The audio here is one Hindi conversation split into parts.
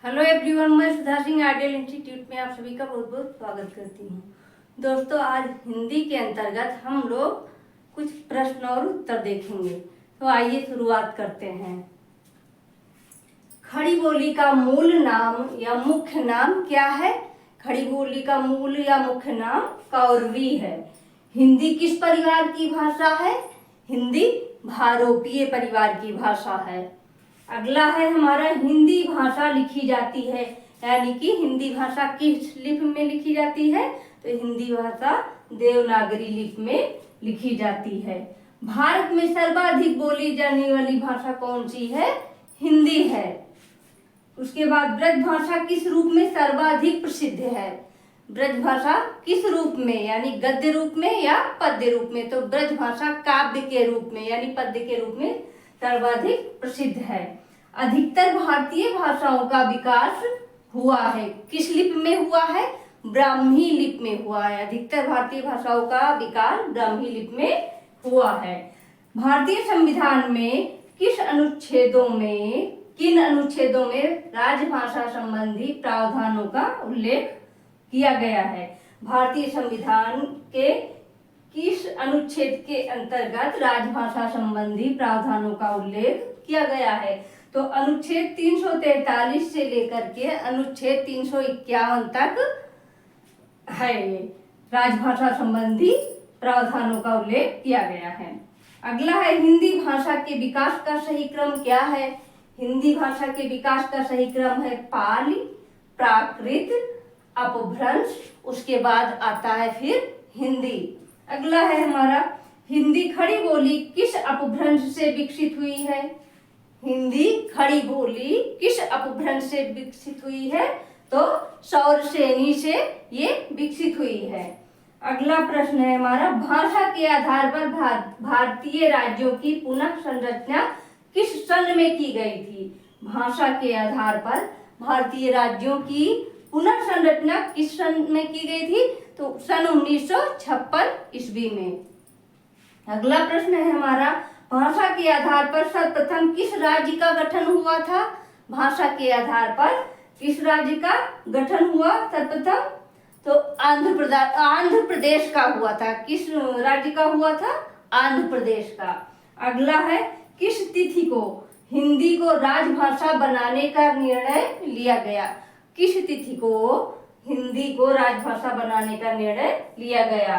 हेलो एवरीवन, मैं सुधा सिंह आइडियल इंस्टीट्यूट में आप सभी का बहुत बहुत स्वागत करती हूँ। दोस्तों, आज हिंदी के अंतर्गत हम लोग कुछ प्रश्न और उत्तर देखेंगे। तो आइए शुरुआत करते हैं। खड़ी बोली का मूल नाम या मुख्य नाम क्या है? खड़ी बोली का मूल या मुख्य नाम कौरवी है। हिंदी किस परिवार की भाषा है? हिंदी भारोपीय परिवार की भाषा है। अगला है हमारा, हिंदी भाषा लिखी जाती है, यानी कि हिंदी भाषा किस लिपि में लिखी जाती है? तो हिंदी भाषा देवनागरी लिपि में लिखी जाती है। भारत में सर्वाधिक बोली जाने वाली भाषा कौन सी है? हिंदी है। उसके बाद ब्रज भाषा किस रूप में सर्वाधिक प्रसिद्ध है? ब्रज भाषा किस रूप में, यानी गद्य रूप में या पद्य रूप में? तो ब्रज भाषा काव्य के रूप में यानी पद्य के रूप में सर्वाधिक प्रसिद्ध है। अधिकतर भारतीय भाषाओं का विकास हुआ है, किस लिपि में हुआ है? ब्राह्मी लिपि में हुआ है। अधिकतर भारतीय भाषाओं का विकास ब्राह्मी लिपि में हुआ है। भारतीय संविधान में किन अनुच्छेदों में राजभाषा संबंधी प्रावधानों का उल्लेख किया गया है? भारतीय संविधान के किस अनुच्छेद के अंतर्गत राजभाषा संबंधी प्रावधानों का उल्लेख किया गया है? तो अनुच्छेद 343 से लेकर के अनुच्छेद 351 तक है, राजभाषा संबंधी प्रावधानों का उल्लेख किया गया है। अगला है, हिंदी भाषा के विकास का सही क्रम क्या है? हिंदी भाषा के विकास का सही क्रम है पाली, प्राकृत, अपभ्रंश, उसके बाद आता है फिर हिंदी। अगला है हमारा, हिंदी खड़ी बोली किस अपभ्रंश से विकसित हुई है? हिंदी खड़ी बोली किस अपभ्रंश से विकसित हुई है? तो सौर श्रेणी से ये विकसित हुई है। अगला प्रश्न है हमारा, भाषा के आधार पर भारतीय राज्यों की पुनः संरचना किस सन में की गई थी? भाषा के आधार पर भारतीय राज्यों की पुनः संरचना किस सन में की गई थी? तो सन 1956 ईस्वी में। अगला प्रश्न है हमारा, भाषा के आधार पर सर्वप्रथम किस राज्य का गठन हुआ था? भाषा के आधार पर किस राज्य का गठन हुआ सर्वप्रथम? तो आंध्र प्रदेश का हुआ था। किस राज्य का हुआ था? आंध्र प्रदेश का। अगला है, किस तिथि को हिंदी को राजभाषा बनाने का निर्णय लिया गया? किस तिथि को हिंदी को राजभाषा बनाने का निर्णय लिया गया?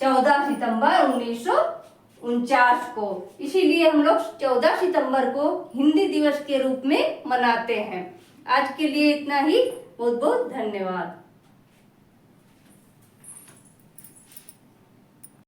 14 सितंबर 1949 को। इसीलिए हम लोग 14 सितंबर को हिंदी दिवस के रूप में मनाते हैं। आज के लिए इतना ही। बहुत बहुत धन्यवाद।